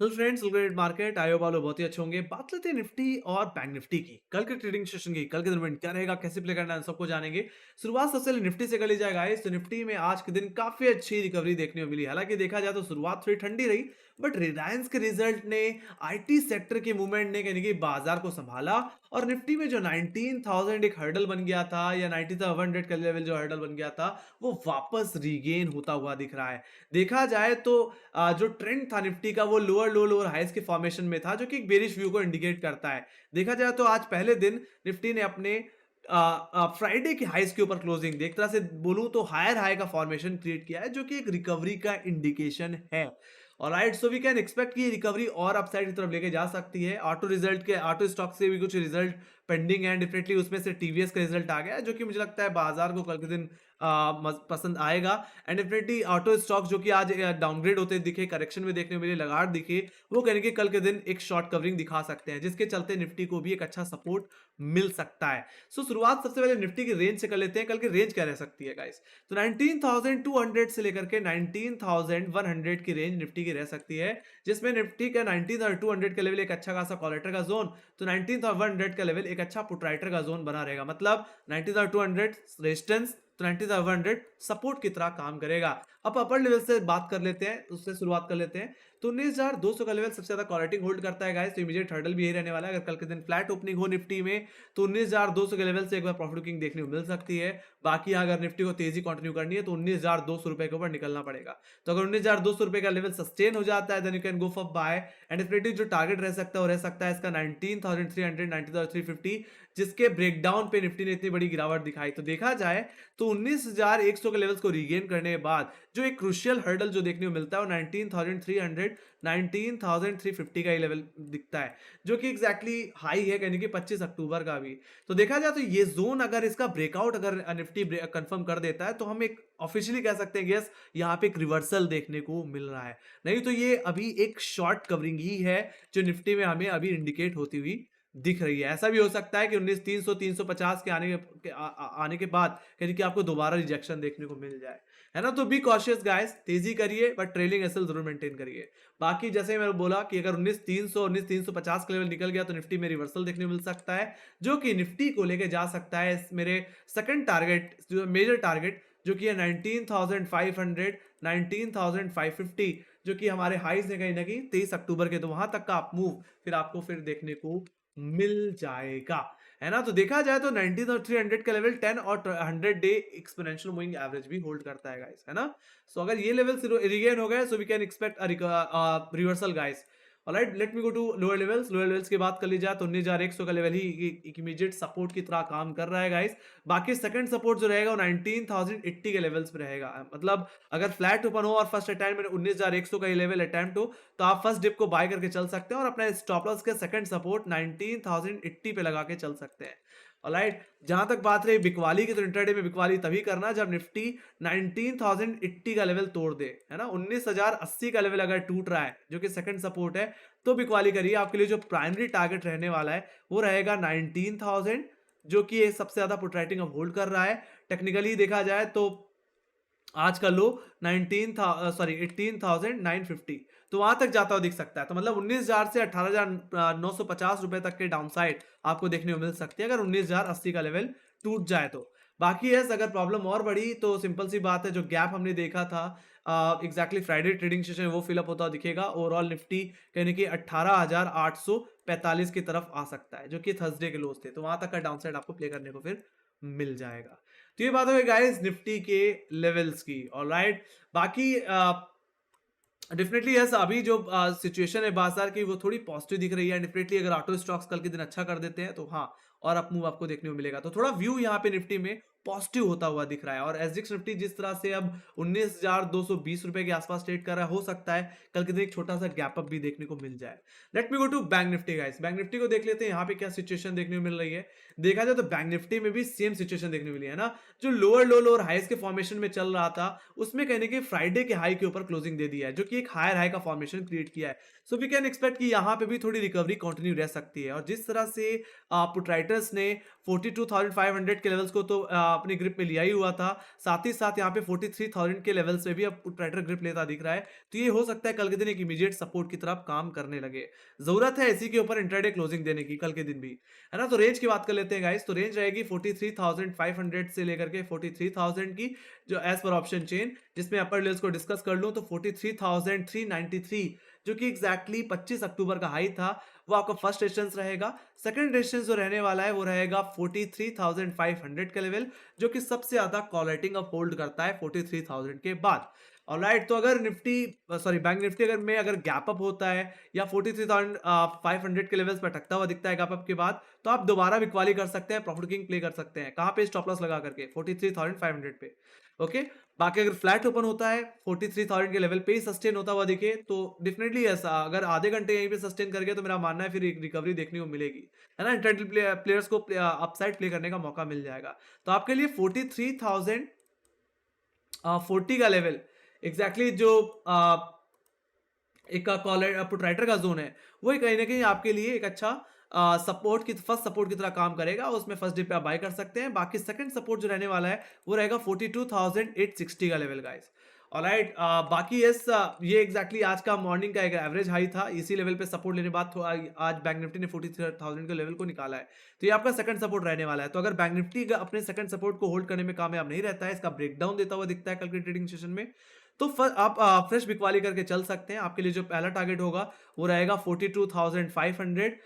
Hello friends, great market आयो वालों बहुत ही अच्छे होंगे। बात लेते हैं निफ्टी और बैंक निफ्टी की। कल के ट्रेडिंग सेशन की, कल के दिन में क्या रहेगा, कैसे प्ले करना है, सबको जानेंगे। शुरुआत सबसे पहले निफ्टी से कर ली जाए गाइस। तो निफ्टी में आज के दिन काफी अच्छी रिकवरी देखने को मिली। हालांकि देखा जाए तो शुरुआत थोड़ी ठंडी रही, बट रिलायंस के रिजल्ट ने, आईटी सेक्टर के मूवमेंट ने कहीं बाजार को संभाला। और निफ्टी में जो 19,000 एक हर्डल बन गया था, या 90,100 का लेवल जो हर्डल बन गया था, वो वापस रीगेन होता हुआ दिख रहा है। देखा जाए तो जो ट्रेंड था निफ्टी का, वो लोअर लो लोअर हाइस के फॉर्मेशन में था, जो कि एक बेरिश व्यू को इंडिकेट करता है। देखा जाए तो आज पहले दिन निफ्टी ने अपने फ्राइडे के हाइस के ऊपर क्लोजिंग, एक तरह से बोलूं तो हायर हाई का फॉर्मेशन क्रिएट किया है, जो कि एक रिकवरी का इंडिकेशन है। Alright, so we can expect कि रिकवरी और अपसाइड की तरफ लेके जा सकती है। ऑटो स्टॉक से भी कुछ रिजल्ट पेंडिंग है। डेफिनेटली उसमें से टीवीएस का रिजल्ट आ गया, जो कि मुझे लगता है बाजार को कल के दिन पसंद आएगा। एंड डेफिनेटली ऑटो स्टॉक जो कि आज डाउनग्रेड होते दिखे, करेक्शन में देखने को मिले, लगाड़ दिखे, वो कहने के कल के दिन एक शॉर्ट कवरिंग दिखा सकते हैं, जिसके चलते निफ्टी को भी एक अच्छा सपोर्ट मिल सकता है। सो शुरुआत सबसे पहले निफ्टी की रेंज से कर लेते हैं। कल की रेंज क्या रह सकती है गाइस? तो 19,200 से लेकर के 19,100 की रेंज निफ्टी की रह सकती है, जिसमें निफ्टी का 19,200 का लेवल एक अच्छा खासा कॉलेटर का जोन, तो 19,100 का लेवल एक अच्छा पुटराइटर का जोन बना रहेगा। मतलब 19,200 रेजिस्टेंस, तो 19,100 सपोर्ट की तरह काम करेगा। अब अपर लेवल से बात कर लेते हैं, उससे शुरुआत कर लेते हैं। तो 19,200 का लेवल सबसे ज्यादा क्वालिटी होल्ड करता है गाइस। तो इमीडिएट हर्डल भी यही रहने वाला है। अगर कल के दिन फ्लैट ओपनिंग हो निफ्टी में, तो 19,200 के लेवल से एक बार प्रॉफिट बुकिंग देखने को मिल सकती है। बाकी अगर निफ्टी को तेजी कंटिन्यू करनी है, तो 19,200 रुपए के ऊपर निकलना पड़ेगा। तो अगर 19,200 रुपए का लेवल सस्टेन हो जाता है, then you can go for buy. And definitely जो टारगेट रह सकता है वो रह सकता है इसका 19,300, 19,350, जिसके ब्रेकडाउन पे निफ्टी ने इतनी बड़ी गिरावट दिखाई। तो देखा जाए तो 19,100 के लेवल्स को रीगेन करने के बाद जो एक क्रुशियल हर्डल जो देखने को मिलता है, वो 19,300, 19,350 का ही लेवल दिखता है, जो कि एग्जैक्टली हाई है, कहने की 25 अक्टूबर का भी। तो देखा जाए तो ये जोन अगर इसका ब्रेकआउट अगर निफ्टी कंफर्म कर देता है, तो हम एक ऑफिशियली कह सकते हैं यस, यहाँ पे एक रिवर्सल देखने को मिल रहा है। नहीं तो ये अभी एक शॉर्ट कवरिंग ही है, जो निफ्टी में हमें अभी इंडिकेट होती हुई दिख रही है। ऐसा भी हो सकता है कि 19,300 350 के आने के बाद कहीं कि आपको दोबारा रिजेक्शन देखने को मिल जाए, है ना। तो बी कॉशियस गाइस, तेजी करिए, बट ट्रेलिंग एसएल जरूर मेंटेन करिए। बाकी जैसे मैंने बोला कि अगर 19,300 19,350 का लेवल निकल गया, तो निफ्टी में रिवर्सल देखने को मिल सकता है, जो कि निफ्टी को लेके जा सकता है मेरे सेकंड टारगेट, जो मेजर टारगेट, जो कि है 19,500, 19,550, जो कि हमारे हाईज है कहीं ना कहीं 23 अक्टूबर के। तो वहां तक का आप मूव फिर आपको फिर देखने को मिल जाएगा, है ना। तो देखा जाए तो 19,300 का लेवल 10 और 100 डे एक्सपोनेंशियल मूविंग एवरेज भी होल्ड करता है गाइस, है ना। सो अगर ये लेवल रिगेन हो गए, so we can expect reversal guys. Alright, let me go to lower levels की बात कर ली जाए, तो 19,100 का लेवल ही एक इमीडिएट सपोर्ट की तरह काम कर रहा है गाइस। बाकी सेकंड सपोर्ट जो रहेगा वो 19,080 के लेवल्स पे रहेगा। मतलब अगर फ्लैट ओपन हो और फर्स्ट अटेम्प्ट में 19,100 का ये लेवल अटेम्प्ट हो, तो आप फर्स्ट डिप को बाय करके चल सकते हैं, और अपना स्टॉप लॉस के सेकंड सपोर्ट 19,080 पे लगा के चल सकते हैं। ऑलराइट, जहां तक बात रही बिकवाली की, तो इंट्राडे में बिकवाली तभी करना जब निफ्टी 19,080 का लेवल तोड़ दे, है ना। 19,080 का लेवल अगर टूट रहा है, जो कि सेकंड सपोर्ट है, तो बिकवाली करिए। आपके लिए जो प्राइमरी टारगेट रहने वाला है, वो रहेगा 19,000, जो कि ये सबसे ज्यादा पुट राइटिंग अब होल्ड कर रहा है। टेक्निकली देखा जाए तो आज का लो 18,950, तो वहां तक जाता हुआ दिख सकता है। तो मतलब 19,000 से 18,950 रुपए तक के डाउनसाइड आपको देखने को मिल सकती है, अगर 19,080 का लेवल टूट जाए तो। बाकी है अगर प्रॉब्लम और बढ़ी, तो सिंपल सी बात है, जो गैप हमने देखा था एग्जैक्टली फ्राइडे ट्रेडिंग सेशन, वो फिलअप होता दिखेगा। ओवरऑल निफ्टी कहने की 18,845 की तरफ आ सकता है, जो कि थर्सडे के लोज थे। तो वहां तक का डाउनसाइड आपको प्ले करने को फिर मिल जाएगा। तो ये बात हो गई गाइस निफ्टी के लेवल्स की। ऑलराइट, बाकी डेफिनेटली यस, अभी जो सिचुएशन है बाजार की, वो थोड़ी पॉजिटिव दिख रही है। डेफिनेटली अगर ऑटो स्टॉक्स कल के दिन अच्छा कर देते हैं, तो हाँ, और अप मूव आपको देखने को मिलेगा। तो थोड़ा व्यू यहाँ पे निफ्टी में पॉजिटिव होता हुआ दिख रहा है। और एसजीएक्स निफ्टी जिस तरह से अब 19,220 रुपए के आसपास ट्रेड कर रहा है, हो सकता है कल के दिन एक छोटा सा गैप अप भी देखने को मिल जाए। Let me go to bank Nifty guys. Bank Nifty को देख लेते हैं, यहाँ पे क्या सिचुएशन देखने को मिल रही है। देखा जाए तो बैंक निफ्टी में भी सेम सिचुएशन देखने को मिली है ना। जो लोअर लो लोअर हाइस के फॉर्मेशन में चल रहा था, उसमें कहने के फ्राइडे के हाई के ऊपर क्लोजिंग दे दिया है, जो कि एक हायर हाई का फॉर्मेशन क्रिएट किया है। सो वी कैन एक्सपेक्ट कि यहाँ पे भी थोड़ी रिकवरी कंटिन्यू रह सकती है। और जिस तरह से पुट राइटर्स ने 42,500 के लेवल्स को तो अपनी ग्रिप में लिया ही हुआ था। साथ ही साथ यहाँ पे 43,000 के लेवल से भी अब पुटरेटर ग्रिप लेता दिख रहा है। तो ये हो सकता है कल के दिन एक इमीडिएट सपोर्ट की तरफ काम करने लगे। ज़रूरत है इसी के ऊपर इंट्राडे क्लोजिंग देने की कल के दिन भी, है ना? तो रेंज की बात कर लेते हैं गाइस। तो रेंज रहेगी 43,500 से लेकर के 43,000 की, जो एज़ पर ऑप्शन चेन, जिसमें अपर लेवल्स को डिस्कस कर लूँ तो 43,393 जो कि एग्जैक्टली 25 अक्टूबर का हाई था, वो आपका फर्स्ट रेजिस्टेंस रहेगा। सेकंड रेजिस्टेंस जो रहने वाला है वो रहेगा 43,500 का लेवल, जो कि सबसे ज्यादा कॉल राइटिंग अब होल्ड करता है 43,000 के बाद। ऑलराइट, तो अगर निफ्टी सॉरी बैंक निफ्टी अगर गैप अप होता है या 43,500 के लेवल्स पर अटकता हुआ दिखता है गैप अप के बाद, तो आप दोबारा बिकवाली कर सकते हैं, प्रॉफिट किंग प्ले कर सकते हैं। कहां पे? स्टॉप लॉस लगा करके 43,500 पे। ओके, बाकी अगर फ्लैट ओपन होता है 43,000 के लेवल पे ही सस्टेन होता हुआ दिखे तो डेफिनेटली ऐसा, अगर आधे घंटे यहीं पे सस्टेन कर गया तो मेरा मानना है फिर एक रिकवरी देखने को मिलेगी, है ना? इंट्राडे प्लेयर्स को अपसाइड प्ले करने का मौका मिल जाएगा। तो आपके लिए 43,040 का लेवल एग्जैक्टली जो एक कॉलर पुट राइटर का जोन है, वो कहीं ना कहीं आपके लिए एक अच्छा सपोर्ट की फर्स्ट सपोर्ट की तरह काम करेगा। उसमें फर्स्ट डे पे आप बाय कर सकते हैं। बाकी सेकंड सपोर्ट जो रहने वाला है वो रहेगा 42,860 का लेवल गाइस। ऑलराइट, बाकी यस, ये एग्जैक्टली आज का मॉर्निंग का एक एवरेज हाई था। इसी लेवल पे सपोर्ट लेने बाद आज बैंक निफ्टी ने 43,000 के लेवल को निकाला है। तो ये आपका सेकंड सपोर्ट रहने वाला है। तो अगर बैंक निफ्टी अपने सेकंड सपोर्ट को होल्ड करने में कामयाब नहीं रहता है, इसका ब्रेकडाउन देता हुआ दिखता है कल के ट्रेडिंग सेशन में, तो आप फ्रेश बिकवाली करके चल सकते हैं। आपके लिए जो पहला टारगेट होगा वो रहेगा 42,500,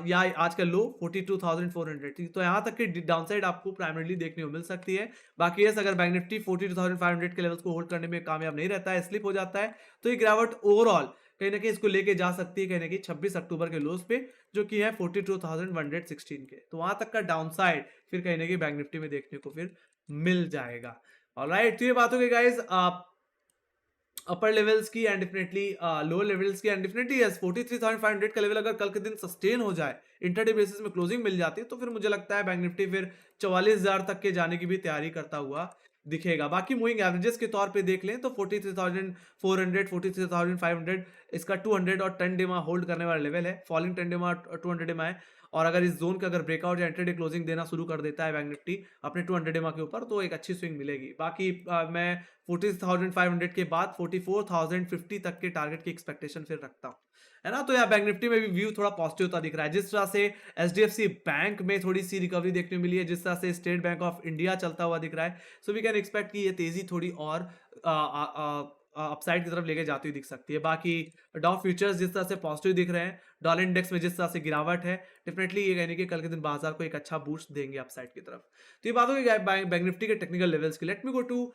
या आज का लो 42,400। तो यहाँ तक की डाउनसाइड आपको प्राइमरीली देखने को मिल सकती है। बाकी यस, अगर बैंक निफ्टी 42,500 के लेवल्स को होल्ड करने में कामयाब नहीं रहता है, स्लिप हो जाता है, तो ये गिरावट ओवरऑल कहीं ना कहीं इसको लेके जा सकती है कहीं ना कहीं 26 अक्टूबर के लोस पे, जो कि है 42,116 के। तो वहां तक का डाउनसाइड फिर कहीं ना कहीं बैंक निफ्टी में देखने को फिर मिल जाएगा। ऑलराइट, तो ये बात हो गई गाइस अपर लेवल्स की एंड डेफिनेटली लोअर लेवल्स की। एंड डेफिनेटली यस, 43,500 का लेवल अगर कल के दिन सस्टेन हो जाए, इंटरडे बेसिस में क्लोजिंग मिल जाती है, तो फिर मुझे लगता है बैंक निफ्टी फिर 44,000 तक के जाने की भी तैयारी करता हुआ दिखेगा। बाकी मूविंग एवरेजेस के तौर पे देख लें तो 43,400 43,500 इसका 200 और 10 डेमा होल्ड करने वाला लेवल है। फॉलिंग 10 डेमा 200 डेमा है, और अगर इस जोन का अगर ब्रेकआउट या इंटरडे क्लोजिंग देना शुरू कर देता है बैंक निफ्टी अपने 200 डेमा के ऊपर, तो एक अच्छी स्विंग मिलेगी। बाकी मैं 40,500 के बाद 44,050 तक के टारगेट की एक्सपेक्टेशन फिर रखता हूँ, है ना? तो यहाँ बैंक निफ्टी में भी व्यू थोड़ा पॉजिटिव होता दिख रहा है। जिस तरह से एचडीएफसी बैंक में थोड़ी सी रिकवरी देखने को मिली है, जिस तरह से स्टेट बैंक ऑफ इंडिया चलता हुआ दिख रहा है, सो वी कैन एक्सपेक्ट कि ये तेजी थोड़ी और अपसाइड की तरफ लेके जाती हुई दिख सकती है। बाकी डाउ फ्यूचर्स जिस तरह से पॉजिटिव दिख रहे हैं, डॉलर इंडेक्स में जिस तरह से गिरावट है, डेफिनेटली ये कहने की कल के दिन बाजार को एक अच्छा बूस्ट देंगे अपसाइड की तरफ। तो ये बात होगी बैंक निफ्टी के टेक्निकल लेवल्स की। Let me go to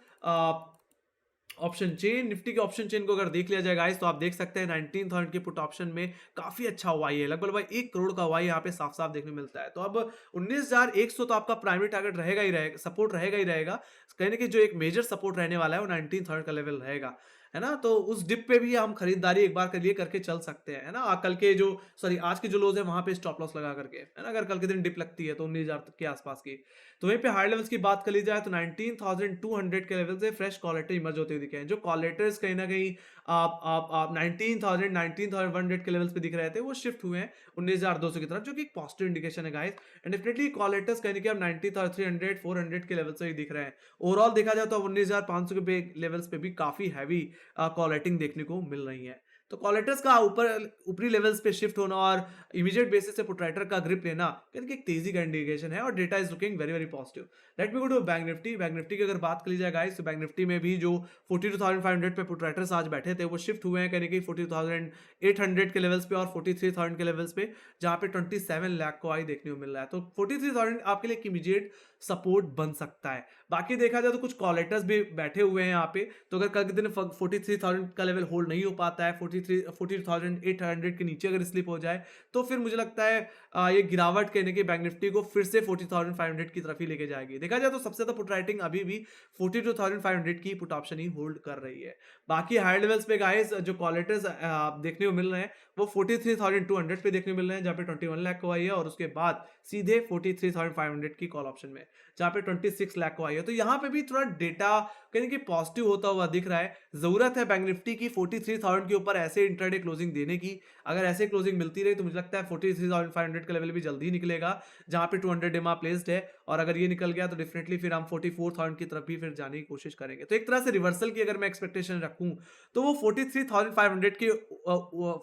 option chain. Nifty के ऑप्शन चेन को अगर देख लिया जाए गाइस, तो आप देख सकते हैं 19,000 के पुट ऑप्शन में काफी अच्छा वाई है, लगभग 1 करोड़ का वाई यहाँ पे साफ साफ देखने को मिलता है। तो अब 19,100 तो आपका प्राइमरी टारगेट रहेगा ही रहेगा, सपोर्ट रहेगा ही रहेगा। कहने की जो एक मेजर सपोर्ट रहने वाला है वो 19,000 का लेवल रहेगा, है ना? तो उस डिप पे भी हम खरीदारी एक बार के लिए करके चल सकते हैं, है ना? कल के जो सॉरी आज के जो लोज है वहां पे स्टॉप लॉस लगा करके, है ना? अगर कल के दिन डिप लगती है तो 19,000 के आसपास की। तो वहीं पे हाई लेवल्स की बात कर ली जाए तो 19,200 के लेवल से फ्रेश कॉल लेटर इमर्ज होते हुए दिखे हैं। जो कॉल लेटर्स कहीं ना कहीं आप 19,000 19,100 के लेवल्स पे दिख रहे थे, वो शिफ्ट हुए हैं 19,200 की तरफ, जो कि एक पॉजिटिव इंडिकेशन है guys. And definitely call letters कहीं ना कहीं 90,300 400 के लेवल से ही दिख रहे हैं। ओवरऑल देखा जाए तो 19,500 के लेवल्स पे भी काफी हैवी कॉल राइटिंग देखने को मिल रही है। तो कॉलेटर्स का ऊपरी लेवल्स पे शिफ्ट होना और इमीडिएट बेसिस से पुटराइटर का ग्रिप लेना क्योंकि एक तेजी का इंडिकेशन है और data is looking very very positive. Let me go to bank Nifty. Bank Nifty की अगर बात कर ली जाए गाइस, तो बैंक निफ्टी में भी जो 42,500 पे पुटराइटर्स आज बैठे थे वो शिफ्ट हुए हैं कहीं कि 42,800 के लेवल्स पे और 43,000 के लेवल्स पे, जहां पे 27 लाख को आई देखने को मिल रहा है। तो 43,000 आपके लिए इमीडिएट सपोर्ट बन सकता है। बाकी देखा जाए तो कुछ कॉलेटर्स भी बैठे हुए हैं यहाँ पे, तो अगर कल के दिन 43,000 का लेवल होल्ड नहीं हो पाता है, 42,800 के नीचे अगर स्लिप हो जाए, तो फिर मुझे लगता है ये गिरावट कहने के बैंक निफ्टी को फिर से 40,500 की तरफ ही लेके जाएगी। देखा जाए तो सबसे ज्यादा पुट राइटिंग अभी भी 42,500 की पुट ऑप्शन ही होल्ड कर रही है। बाकी हायर लेवल्स पे गाइस जो कॉलेटर्स देखने को मिल रहे हैं वो 43,200 पे देखने को मिल रहे हैं, जहाँ पे 21 लाख को आई है और उसके बाद सीधे 43,500 की कॉल ऑप्शन में, जहाँ पे 26 लाख को आई है। तो यहाँ पे भी थोड़ा डेटा कहीं कि पॉजिटिव होता हुआ दिख रहा है। ज़रूरत है बैंक निफ्टी की 43,000 के ऊपर ऐसे इंट्राडे क्लोजिंग देने की। अगर ऐसे क्लोजिंग मिलती रही तो मुझे लगता है 43,500 का लेवल भी जल्दी ही निकलेगा, जहाँ पे 200 EMA प्लेस्ड है। और अगर ये निकल गया तो डेफिनेटली फिर हम 44,000 की तरफ भी फिर जाने की कोशिश करेंगे। तो एक तरह से रिवर्सल की अगर मैं एक्सपेक्टेशन रखूँ तो वो 43,500 के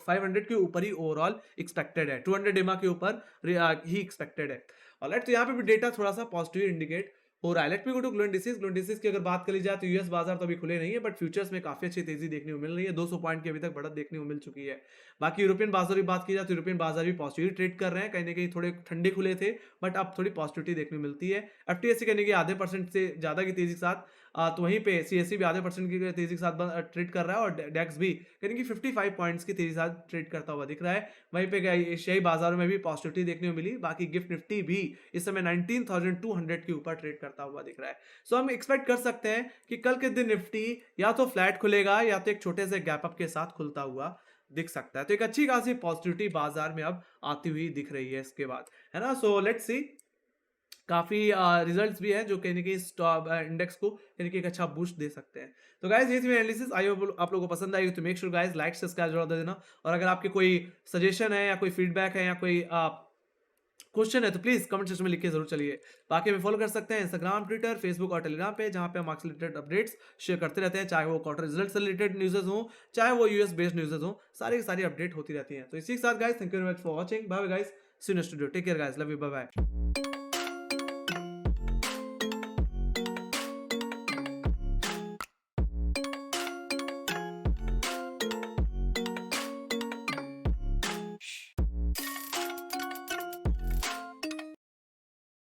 500 के ऊपर ही ओवरऑल एक्सपेक्टेड है, 200 EMA के ऊपर ही एक्सपेक्टेड है। ऑलराइट, तो यहाँ पे भी डेटा थोड़ा सा पॉजिटिव इंडिकेट हो रहा है। Let me go to global indices. Global indices की अगर बात करी जाए तो यूएस बाजार तो अभी खुले नहीं है, बट फ्यूचर्स में काफी अच्छी तेजी देखने को मिल रही है। 200 पॉइंट की अभी तक बढ़त देखने को मिल चुकी है। बाकी यूरोपियन बाजार की बात की जाए तो यूरोपियन बाजार भी पॉजिटिव ट्रेड कर रहे हैं, कहीं ना कहीं थोड़े ठंडे खुले थे, बट अब थोड़ी पॉजिटिविटी देखने को मिलती है। एफटीएससी कहने की आधे परसेंट से ज्यादा की तेजी के साथ, तो वहीं पे सीएससी भी आधे परसेंट की तेजी के साथ ट्रेड कर रहा है, और डेक्स भी यानी कि 55 पॉइंट्स की तेजी के साथ ट्रेड करता हुआ दिख रहा है। वहीं पे एशियाई बाजारों में भी पॉजिटिविटी देखने को मिली। बाकी गिफ्ट निफ्टी भी इस समय 19,200 के ऊपर ट्रेड करता हुआ दिख रहा है। सो हम एक्सपेक्ट कर सकते हैं कि कल के दिन निफ्टी या तो फ्लैट खुलेगा या तो एक छोटे से गैप अप के साथ खुलता हुआ दिख सकता है। तो एक अच्छी खासी पॉजिटिविटी बाजार में अब आती हुई दिख रही है इसके बाद, है ना। सो लेट्स सी, काफी रिजल्ट्स भी हैं जो कहीं ना कहीं स्टॉक इंडेक्स को कहीं ना कहीं एक अच्छा बूस्ट दे सकते हैं। तो गाइस ये थी मेरी एनालिसिस। आई होप आप लोगों को पसंद आई तो make sure guys like subscribe जरूर दे देना। और अगर आपके कोई सजेशन है या कोई फीडबैक है या कोई क्वेश्चन है तो प्लीज कमेंट सेक्शन में लिख के जरूर चलिए। बाकी हमें फॉलो कर सकते हैं इंस्टाग्राम, ट्विटर, फेसबुक और टेलीग्राम पे, जहां पे हम मार्क्स रिलेटेड अपडेट्स शेयर करते रहते हैं, चाहे वो क्वार्टर रिजल्ट से रिलेटेड न्यूज़ेस हो, चाहे वो यूएस बेस्ड न्यूज़ेस हो, सारी की सारी अपडेट होती रहती हैं। तो इसी के साथ guys thank you very much for watching. Bye bye guys, see you next video, take care guys, love you, bye bye.